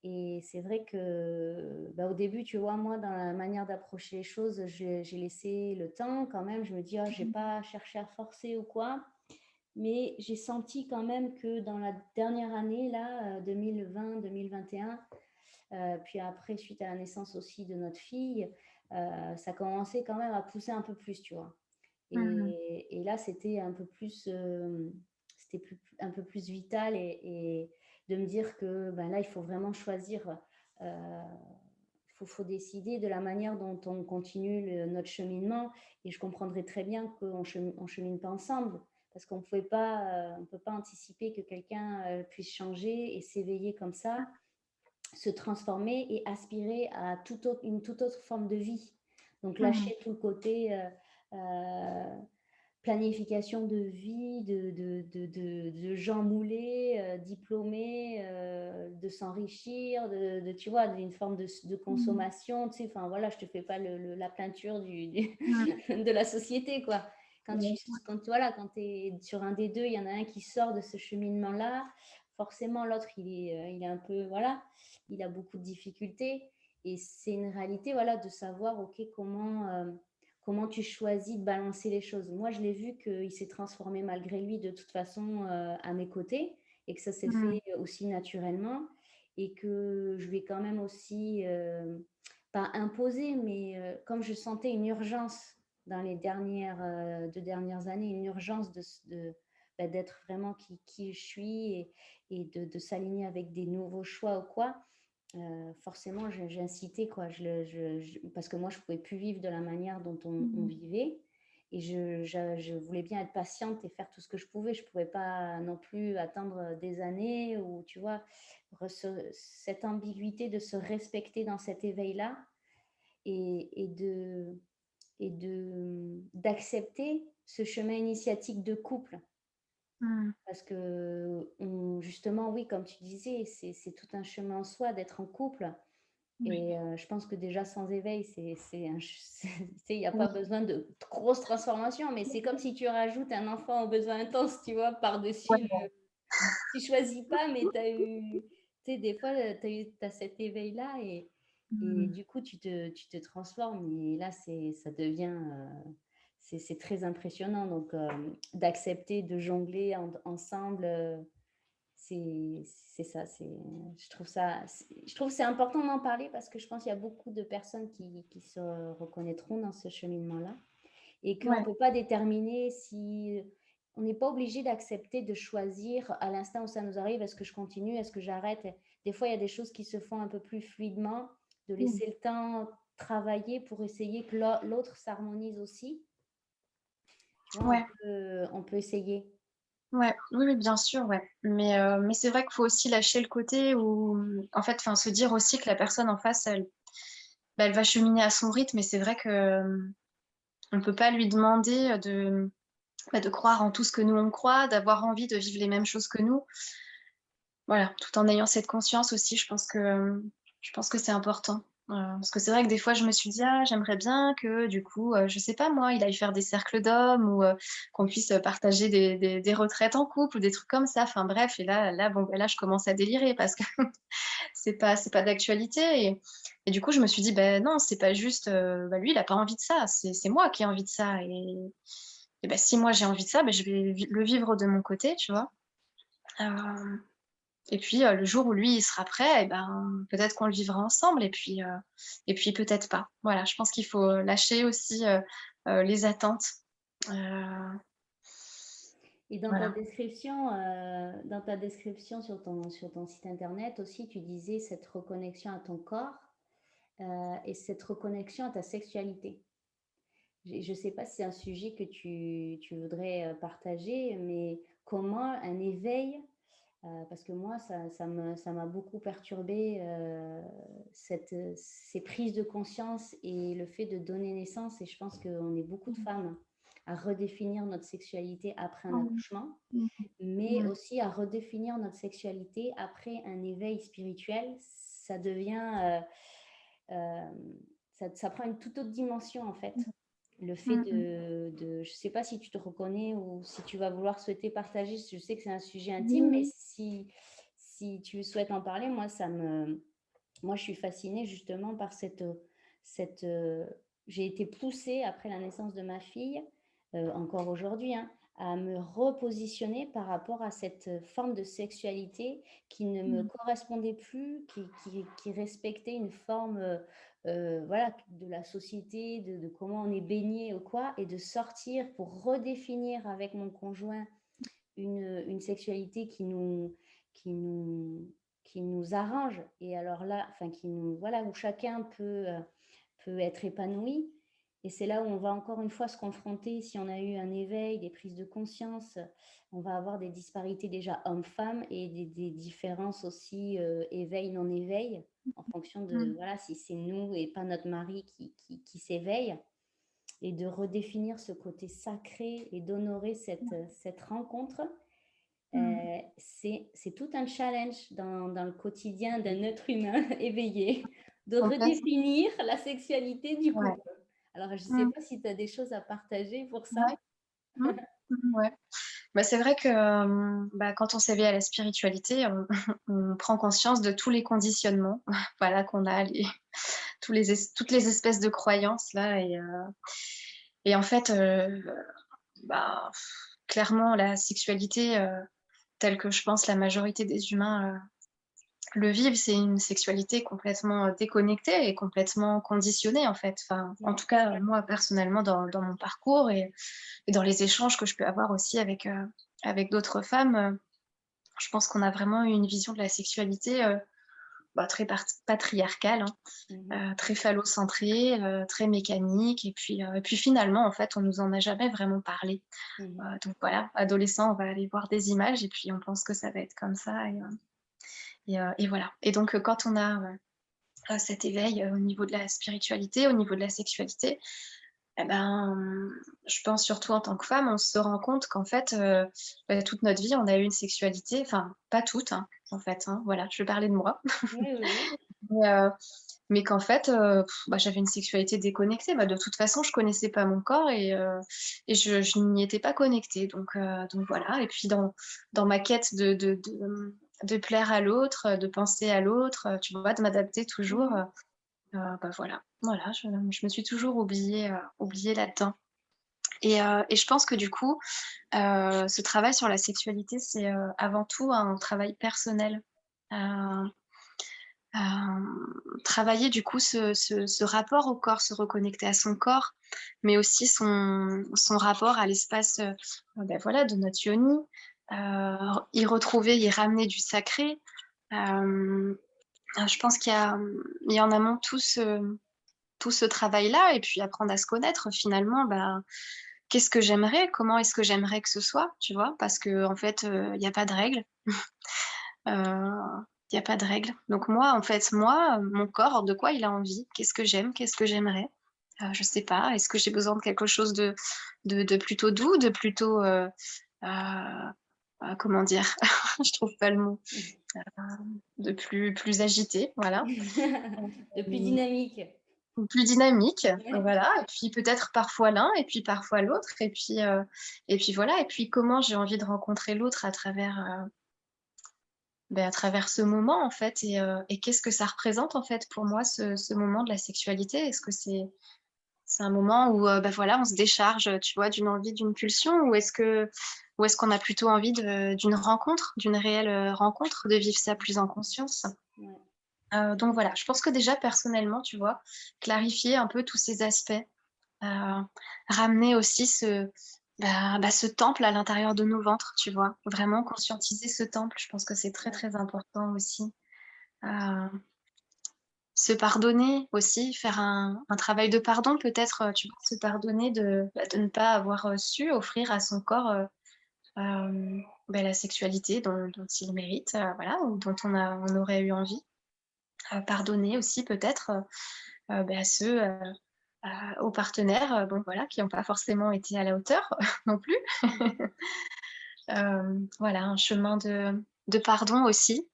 et c'est vrai que, bah, au début, tu vois, moi, dans la manière d'approcher les choses, j'ai laissé le temps quand même. Je me dis: «Oh, j'ai Mmh. pas cherché à forcer ou quoi». Mais j'ai senti quand même que dans la dernière année là, 2020-2021, puis après suite à la naissance aussi de notre fille, ça commençait quand même à pousser un peu plus, tu vois? Mmh. Et là, c'était un peu plus, c'était un peu plus vital et de me dire que, ben, là, il faut vraiment choisir, faut décider de la manière dont on continue notre cheminement et je comprendrais très bien qu'on on chemine pas ensemble parce qu'on pouvait pas, on peut pas anticiper que quelqu'un, puisse changer et s'éveiller comme ça, se transformer et aspirer à une toute autre forme de vie. Donc Mmh. lâcher tout le côté, heu, planification de vie, de gens moulés, diplômés, de s'enrichir, tu vois? D'une forme de Mmh. consommation, tu sais? Enfin voilà, je te fais pas la peinture Mmh. de la société, quoi. Ouais, ouais. Quand tu es sur un des 2, il y en a un qui sort de ce cheminement-là, forcément l'autre il est un peu voilà, il a beaucoup de difficultés et c'est une réalité, voilà, de savoir, OK, comment tu choisis de balancer les choses. Moi, je l'ai vu qu'il s'est transformé malgré lui de toute façon, à mes côtés et que ça s'est Mmh. fait aussi naturellement et que je lui ai quand même aussi, pas imposé, mais, comme je sentais une urgence dans les 2 dernières années, une urgence bah, d'être vraiment qui je suis et de s'aligner avec des nouveaux choix ou quoi, forcément j'ai incité quoi. Parce que moi je pouvais plus vivre de la manière dont on Mmh. vivait et je voulais bien être patiente et faire tout ce que je pouvais. Je pouvais pas non plus attendre des années ou tu vois? Cette ambiguïté de se respecter dans cet éveil-là et d'accepter ce chemin initiatique de couple. Mmh. Parce que justement, oui, comme tu disais, c'est tout un chemin en soi d'être en couple. Oui. Et je pense que déjà sans éveil, il y a Oui. pas besoin de grosses transformations, mais c'est comme si tu rajoutes un enfant aux besoins intenses, tu vois? Par-dessus Ouais. le tu choisis pas, mais tu sais, des fois, tu as cet éveil-là et Mmh. du coup, tu te transformes et là, ça devient, c'est très impressionnant donc d'accepter de jongler ensemble, c'est ça, je trouve que c'est important d'en parler parce que je pense qu'il y a beaucoup de personnes qui se reconnaîtront dans ce cheminement-là et qu'on ne Ouais. peut pas déterminer si on n'est pas obligé d'accepter de choisir à l'instant où ça nous arrive, est-ce que je continue, est-ce que j'arrête? Des fois, il y a des choses qui se font un peu plus fluidement, de Mmh. laisser le temps travailler pour essayer que l'autre s'harmonise aussi. Tu vois, Ouais. on peut essayer. Ouais, oui, oui, bien sûr, ouais. Mais c'est vrai qu'il faut aussi lâcher le côté où, en fait, enfin, se dire aussi que la personne en face, elle va cheminer à son rythme et c'est vrai que, on peut pas lui demander, de croire en tout ce que nous on croit, d'avoir envie de vivre les mêmes choses que nous. Voilà, tout en ayant cette conscience aussi, je pense que c'est important. Parce que c'est vrai que des fois je me suis dit: «Ah j'aimerais bien que du coup, je sais pas moi, il aille faire des cercles d'hommes ou, qu'on puisse, partager des retraites en couple ou des trucs comme ça». Enfin bref et là bon, bah, là je commence à délirer parce que c'est pas d'actualité et du coup je me suis dit: «Beh non, c'est pas juste, bah, lui il a pas envie de ça, c'est moi qui ai envie de ça et bah, si moi j'ai envie de ça, bah, je vais le vivre de mon côté», tu vois? Hem et puis, le jour où lui, il sera prêt et ben, peut-être qu'on le vivra ensemble et puis peut-être pas. Voilà, je pense qu'il faut, lâcher aussi, les attentes. Heu, Et voilà. dans ta description sur ton site internet aussi, tu disais cette reconnexion à ton corps, et cette reconnexion à ta sexualité. Je ne sais pas si c'est un sujet que tu voudrais, partager, mais comment un éveil, parce que moi ça m'a beaucoup perturbée, ces prises de conscience et le fait de donner naissance et je pense qu'on est beaucoup de Mmh. femmes à redéfinir notre sexualité après un Mmh. accouchement Mmh. mais Mmh. aussi à redéfinir notre sexualité après un éveil spirituel. Ça devient, ça prend une toute autre dimension en fait. Le fait Mmh mh. je ne sais pas si tu te reconnais ou si tu vas vouloir souhaiter partager, je sais que c'est un sujet Oui, intime, mais oui. si tu souhaites en parler, moi je suis fascinée justement par cette, j'ai été poussée après la naissance de ma fille, encore aujourd'hui, hein, à me repositionner par rapport à cette forme de sexualité qui ne me Mmh. correspondait plus, qui respectait une forme, voilà, de la société, de comment on est baigné ou quoi et de sortir pour redéfinir avec mon conjoint une sexualité qui nous qui nous arrange et alors là, enfin qui nous voilà, où chacun peut être épanoui et c'est là où on va encore une fois se confronter, si on a eu un éveil, des prises de conscience, on va avoir des disparités déjà hommes-femmes et des différences aussi, éveil, non-éveil, en fonction de Mmh. voilà, si c'est nous et pas notre mari qui s'éveille et de redéfinir ce côté sacré et d'honorer cette rencontre. Mmh. C'est tout un challenge dans le quotidien d'un être humain éveillé, de Complètement. redéfinir la sexualité du Ouais. couple. Alors, je ne sais Mmh. pas si tu as des choses à partager pour ça? Ouais. Mmh. Mmh, ouais. Bah, c'est vrai que, bah, quand on s'éveille à la spiritualité, on prend conscience de tous les conditionnements, voilà, qu'on a, toutes les espèces de croyances là et en fait, bah, clairement la sexualité, telle que je pense la majorité des humains, le vivent, c'est une sexualité complètement, déconnectée et complètement conditionnée en fait. Enfin, en Ouais. tout cas, moi personnellement dans mon parcours et dans les échanges que je peux avoir aussi avec d'autres femmes, je pense qu'on a vraiment eu une vision de la sexualité, très patriarcal, Mmh. très phallocentré, très mécanique et puis finalement, en fait, on nous en a jamais vraiment parlé. Mmh. Donc voilà, adolescent, on va aller voir des images et puis on pense que ça va être comme ça et voilà. Et donc quand on a, cet éveil, au niveau de la spiritualité, au niveau de la sexualité, et ben, je pense surtout en tant que femme, on se rend compte qu'en fait, toute notre vie, on a eu une sexualité, enfin pas toute, hein, en fait, hein, voilà, je vais parler de moi. Oui, oui, oui. Mais, mais qu'en fait, j'avais une sexualité déconnectée. Bah, de toute façon, je connaissais pas mon corps et je n'y étais pas connectée donc voilà. Et puis dans ma quête de plaire à l'autre, de penser à l'autre, tu vois, de m'adapter toujours, Mmh. voilà, je me suis toujours oubliée là-dedans et je pense que du coup, ce travail sur la sexualité, c'est, avant tout un travail personnel. Heu Travailler du coup ce rapport au corps, se reconnecter à son corps, mais aussi son rapport à l'espace, voilà, de notre yoni, y retrouver, y ramener du sacré. Hem, je pense il y a en amont tout ce travail-là et puis apprendre à se connaître finalement, bah, qu'est-ce que j'aimerais? Comment est-ce que j'aimerais que ce soit? Tu vois? Parce qu'en fait, il y a pas de règle. Il y a pas de règle. Donc moi, en fait, mon corps, de quoi il a envie? Qu'est-ce que j'aime? Qu'est-ce que j'aimerais? Je sais pas. Est-ce que j'ai besoin de quelque chose de plutôt doux, de plutôt, comment dire? Je trouve pas le mot. De plus agité, voilà. De plus Mmh, dynamique. ou plus dynamique, Ouais. voilà et puis peut-être parfois l'un et puis parfois l'autre et puis voilà et puis comment j'ai envie de rencontrer l'autre à travers ce moment, en fait et qu'est-ce que ça représente, en fait, pour moi, ce moment de la sexualité? Est-ce que c'est un moment où, voilà, on se décharge, tu vois, d'une envie, d'une pulsion? Ou est-ce qu'on a plutôt envie d'une rencontre, d'une réelle, rencontre, de vivre ça plus en conscience? Ouais. Donc voilà, je pense que déjà personnellement, tu vois, clarifier un peu tous ces aspects, heu, ramener aussi ce temple à l'intérieur de nos ventres, tu vois? Vraiment conscientiser ce temple, je pense que c'est très, Ouais. très important aussi. Heu, Se pardonner aussi, faire un travail de pardon peut-être, tu vois? Se pardonner de ne pas avoir, su offrir à son corps, la sexualité dont il mérite, voilà, ou dont on aurait eu envie. Pardonner aussi peut-être, à ceux, aux partenaires, bon voilà, qui n'ont pas forcément été à la hauteur non plus. Mmh. Voilà, un chemin de pardon aussi.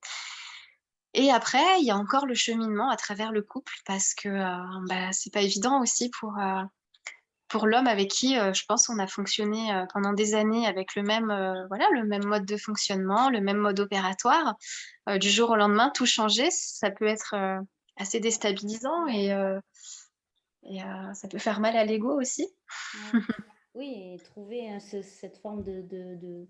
Et après, il y a encore le cheminement à travers le couple parce que, c'est pas évident aussi pour l'homme avec qui, je pense on a fonctionné, pendant des années avec le même mode de fonctionnement, le même mode opératoire. Du jour au lendemain, tout changer, ça peut être, assez déstabilisant et ça peut faire mal à l'ego aussi. Ouais. Oui et trouver, cette forme de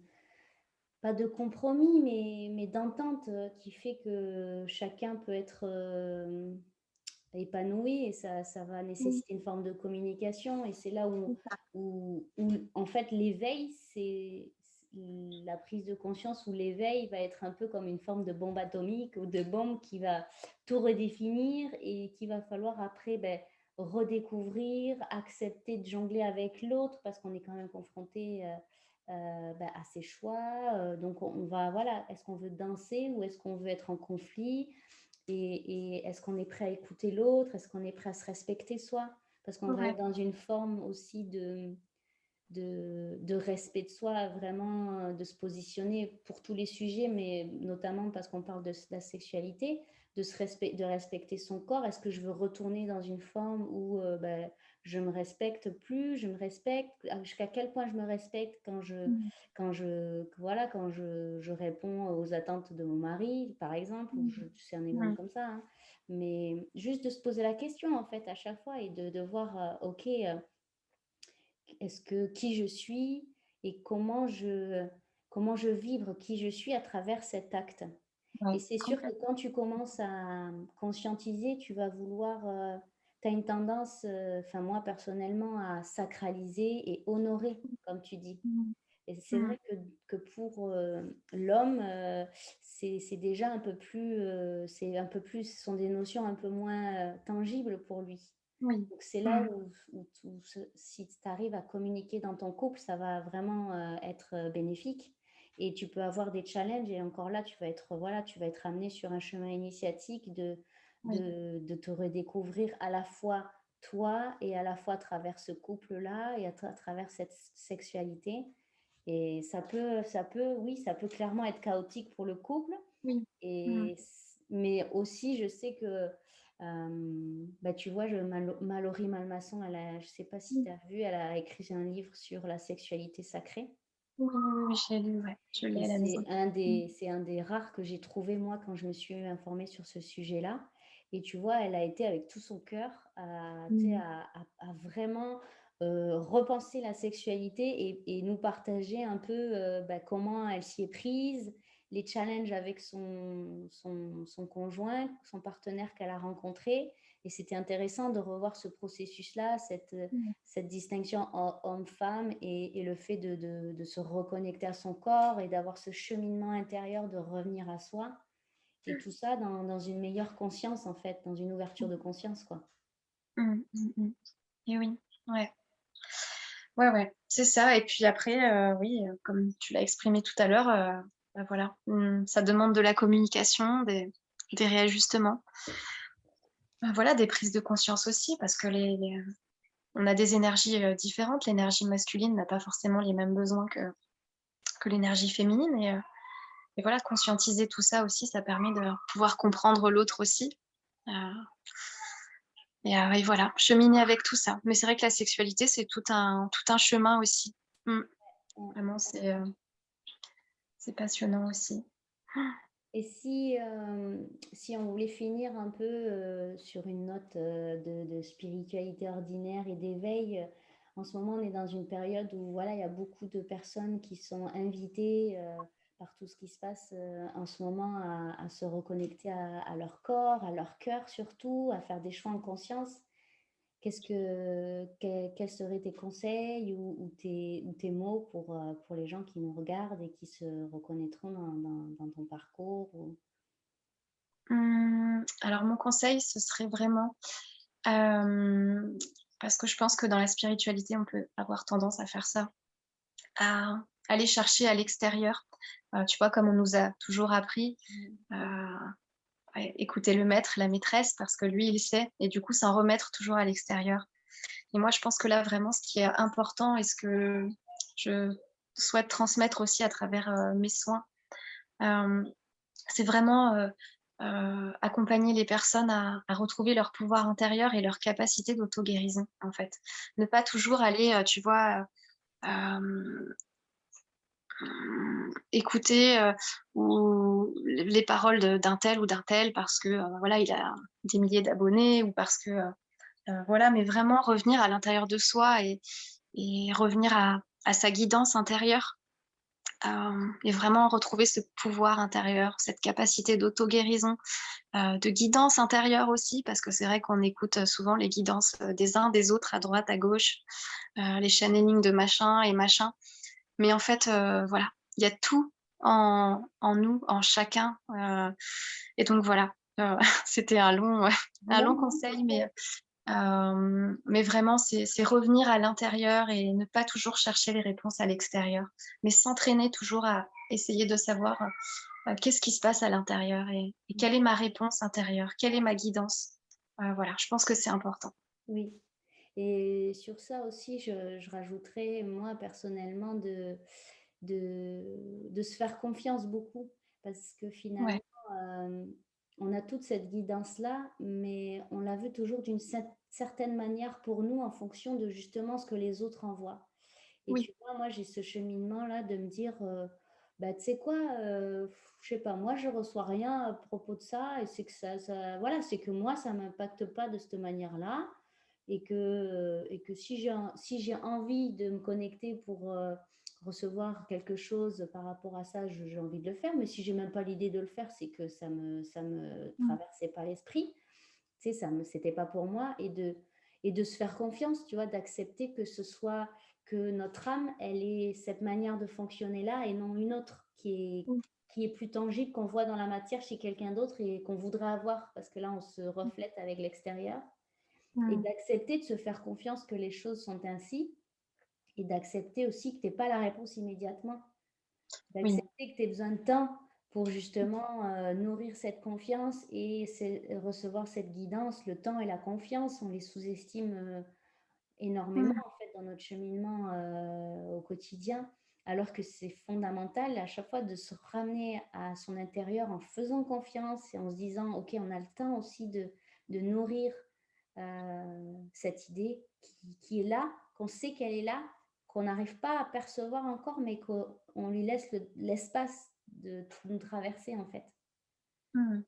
pas de compromis, mais d'entente, qui fait que chacun peut être, épanoui et ça va Mmh, nécessiter une forme de communication et c'est là c'est ça. où en fait l'éveil, c'est la prise de conscience où l'éveil va être un peu comme une forme de bombe atomique ou de bombe qui va tout redéfinir et qu'il va falloir après, redécouvrir, accepter de jongler avec l'autre parce qu'on est quand même confronté, à ses choix, donc on va voilà, est-ce qu'on veut danser ou est-ce qu'on veut être en conflit? Et est-ce qu'on est prêt à écouter l'autre? Est-ce qu'on est prêt à se respecter soi? Parce qu'on va Ouais, être dans une forme aussi de respect de soi, vraiment, de se positionner pour tous les sujets, mais notamment parce qu'on parle de la sexualité, de respecter son corps. Est-ce que je veux retourner dans une forme où je me respecte plus, je me respecte, jusqu'à quel point je me respecte mmh, quand je réponds aux attentes de mon mari, par exemple, ou mmh, c'est un exemple mmh, comme ça, hein. Mais juste de se poser la question, en fait, à chaque fois et de voir, OK, est-ce que qui je suis et comment je vibre qui je suis à travers cet acte. Et ouais, c'est sûr que complètement. quand tu commences à conscientiser, tu vas vouloir, tu as une tendance, enfin moi personnellement, à sacraliser et honorer, comme tu dis. Mmh. Et c'est Mmh. vrai que pour, l'homme, c'est déjà un peu plus, c'est un peu plus ce sont des notions un peu moins, tangibles pour lui. Oui. Donc c'est là Mmh. où si tu arrives à communiquer dans ton couple, ça va vraiment, être, bénéfique et tu peux avoir des challenges et encore là, tu vas être, voilà, tu vas être amené sur un chemin initiatique Oui. de te redécouvrir à la fois toi et à la fois à travers ce couple-là et à travers cette sexualité et oui, ça peut clairement être chaotique pour le couple Oui. Mmh. mais aussi je sais que, bah, tu vois, Mallory Malmasson, je sais pas si Mmh. tu as vu, elle a écrit un livre sur la sexualité sacrée Oui, oui, oui, oui, je l'ai lu, ouais. Je et l'ai à la maison. Mmh. c'est un des rares que j'ai trouvé moi quand je me suis informée sur ce sujet-là et tu vois, elle a été avec tout son cœur à tu sais, Mmh. à vraiment, repenser la sexualité et nous partager un peu, bah, comment elle s'y est prise, les challenges avec son conjoint, son partenaire qu'elle a rencontré et c'était intéressant de revoir ce processus-là, Mmh. cette distinction homme-femme et le fait de se reconnecter à son corps et d'avoir ce cheminement intérieur de revenir à soi. Et tout ça dans une meilleure conscience, en fait, dans une ouverture de conscience, quoi. Mmh. Mmh mh. Et oui, ouais. Ouais, ouais, c'est ça et puis après, oui, comme tu l'as exprimé tout à l'heure, bah, voilà, ça demande de la communication, des réajustements. Voilà, des prises de conscience aussi parce que on a des énergies, différentes. L'énergie masculine n'a pas forcément les mêmes besoins que l'énergie féminine et voilà, conscientiser tout ça aussi, ça permet de pouvoir comprendre l'autre aussi, heu et voilà, cheminer avec tout ça. Mais c'est vrai que la sexualité, c'est tout un chemin aussi. Mmh. Ouais. Vraiment, c'est passionnant aussi. Et si on voulait finir un peu, sur une note, de spiritualité ordinaire et d'éveil, en ce moment, on est dans une période où voilà, il y a beaucoup de personnes qui sont invitées, par tout ce qui se passe, en ce moment à se reconnecter à leur corps, à leur cœur surtout, à faire des choix en conscience. Quels seraient tes conseils ou tes mots pour les gens qui nous regardent et qui se reconnaîtront dans ton parcours Alors mon conseil, ce serait vraiment, hem, parce que je pense que dans la spiritualité, on peut avoir tendance à faire ça, à aller chercher à l'extérieur. Tu vois, comme on nous a toujours appris, Mmh. heu, à écouter le maître, la maîtresse, parce que lui, il sait et du coup, s'en remettre toujours à l'extérieur et moi, je pense que là, vraiment, ce qui est important et ce que je souhaite transmettre aussi à travers, mes soins, hem, c'est vraiment, accompagner les personnes à retrouver leur pouvoir intérieur et leur capacité d'auto-guérison, en fait. Ne pas toujours aller, tu vois, écouter, ou les paroles d'un tel ou d'un tel parce que, voilà, il a des milliers d'abonnés ou parce que, voilà, mais vraiment revenir à l'intérieur de soi et revenir à sa guidance intérieure. Et vraiment retrouver ce pouvoir intérieur, cette capacité d'auto-guérison, de guidance intérieure aussi, parce que c'est vrai qu'on écoute, souvent les guidances, des uns, des autres, à droite, à gauche, les channelings de machin et machin. Mais en fait, voilà, il y a tout en nous, en chacun, et donc voilà, c'était un long Non, conseil, mais vraiment, c'est revenir à l'intérieur et ne pas toujours chercher les réponses à l'extérieur, mais s'entraîner toujours à essayer de savoir, qu'est-ce qui se passe à l'intérieur et quelle est ma réponse intérieure? Quelle est ma guidance? Voilà, je pense que c'est important. oui. Et sur ça aussi, je rajouterais, moi, personnellement, de se faire confiance beaucoup. Parce que finalement, Ouais, hem, on a toute cette guidance-là, mais on la veut toujours d'une certaine manière pour nous, en fonction de justement ce que les autres envoient. Et oui, tu vois, moi, j'ai ce cheminement-là de me dire, bah, tu sais quoi, je sais pas, moi, je reçois rien à propos de ça et c'est que voilà, c'est que moi, ça m'impacte pas de cette manière-là et que si j'ai envie de me connecter pour recevoir quelque chose par rapport à ça, j'ai envie de le faire. Mais si j'ai même pas l'idée de le faire, c'est que ça me mmh, traversait pas l'esprit. tu sais, c'était pas pour moi et de se faire confiance, tu vois, d'accepter que ce soit que notre âme, elle ait cette manière de fonctionner là et non une autre Mmh. qui est plus tangible, qu'on voit dans la matière chez quelqu'un d'autre et qu'on voudrait avoir parce que là, on se reflète avec l'extérieur et Mmh. d'accepter de se faire confiance que les choses sont ainsi et d'accepter aussi que tu pas la réponse immédiatement. Oui. D'accepter que tu aies besoin de temps pour justement, nourrir cette confiance et recevoir cette guidance. Le temps et la confiance, on les sous-estime, énormément Mmh. en fait dans notre cheminement, au quotidien, alors que c'est fondamental à chaque fois de se ramener à son intérieur en faisant confiance et en se disant: «OK, on a le temps aussi de nourrir, cette idée qui est là, qu'on sait qu'elle est là, qu'on n'arrive pas à percevoir encore, mais qu'on lui laisse l'espace de tout nous traverser en fait». Mmh.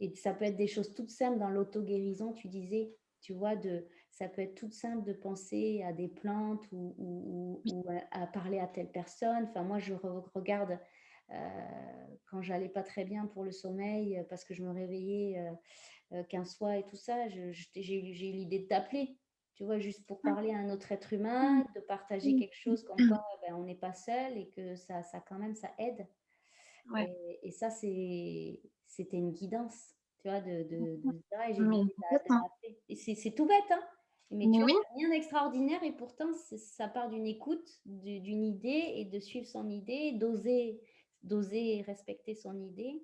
Et ça peut être des choses toutes simples dans l'auto-guérison, tu disais, tu vois, ça peut être tout simple de penser à des plantes Oui. ou à parler à telle personne. Enfin, moi, je regarde euh, quand j'allais pas très bien pour le sommeil, parce que je me réveillais 15 fois et tout ça, j'ai eu l'idée de t'appeler, tu vois, juste pour Mmh. parler à un autre être humain, Mmh. de partager Mmh. quelque chose comme quoi ben, on n'est pas seul et que ça quand même, ça aide. Ouais. Et ça, c'était une guidance, tu vois, de se dire: «Ah, j'ai Mais l'idée de complètement. m'appeler» et c'est tout bête, hein, mais tu Mais vois, oui. c'est rien d'extraordinaire et pourtant ça part d'une écoute, d'une idée et de suivre son idée, d'oser respecter son idée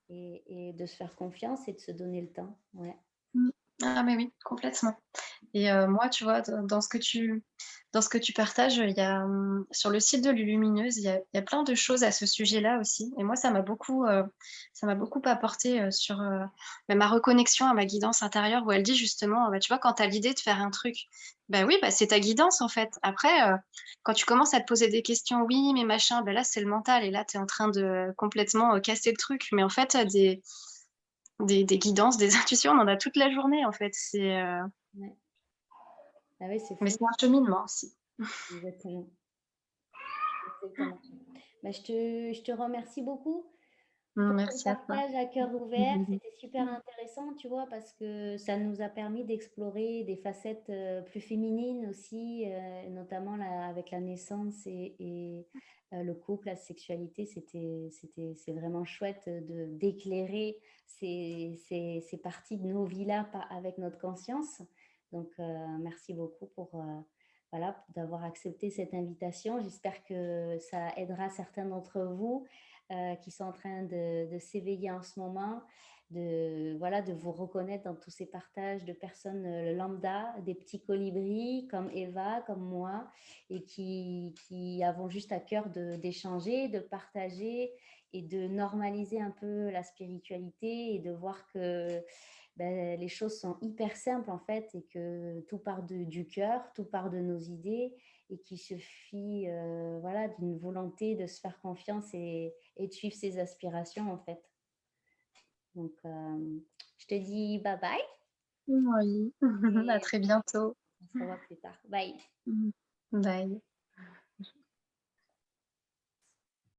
et de se faire confiance et de se donner le temps. Ouais. Mmh. Ah mais oui, complètement. Et moi, tu vois, dans ce que tu partages, il y a, sur le site de Lulumineuse, il y a plein de choses à ce sujet-là aussi et moi, ça m'a beaucoup apporté, sur, bah, ma reconnexion à ma guidance intérieure où elle dit justement, bah, tu vois, quand tu as l'idée de faire un truc, bah, oui, bah, c'est ta guidance, en fait. Après, quand tu commences à te poser des questions: «Oui, mais machin», bah, là, c'est le mental et là, tu es en train de complètement, casser le truc. Mais en fait, des guidances, des intuitions, on en a toute la journée, en fait. Ouais. Ah oui, c'est Mais fou. c'est un cheminement aussi. Exactement, exactement. Bah, je te remercie beaucoup pour ton Merci à toi. partage à cœur ouvert. C'était super intéressant, tu vois, parce que ça nous a permis d'explorer des facettes plus féminines aussi, notamment avec la naissance et le couple, la sexualité. C'est vraiment chouette d'éclairer ces parties de nos vies-là avec notre conscience. Donc, merci beaucoup voilà, d'avoir accepté cette invitation. J'espère que ça aidera certains d'entre vous qui sont en train de s'éveiller en ce moment, voilà, de vous reconnaître dans tous ces partages de personnes lambda, des petits colibris comme Eva, comme moi, et qui avons juste à cœur d'échanger, de partager et de normaliser un peu la spiritualité et de voir que ben, les choses sont hyper simples en fait et que tout part du cœur, tout part de nos idées et qu'il suffit voilà, d'une volonté de se faire confiance et de suivre ses aspirations en fait. Donc, je te dis bye bye Oui. À et très bientôt. on se revoit plus tard. Bye. Mmh. Bye.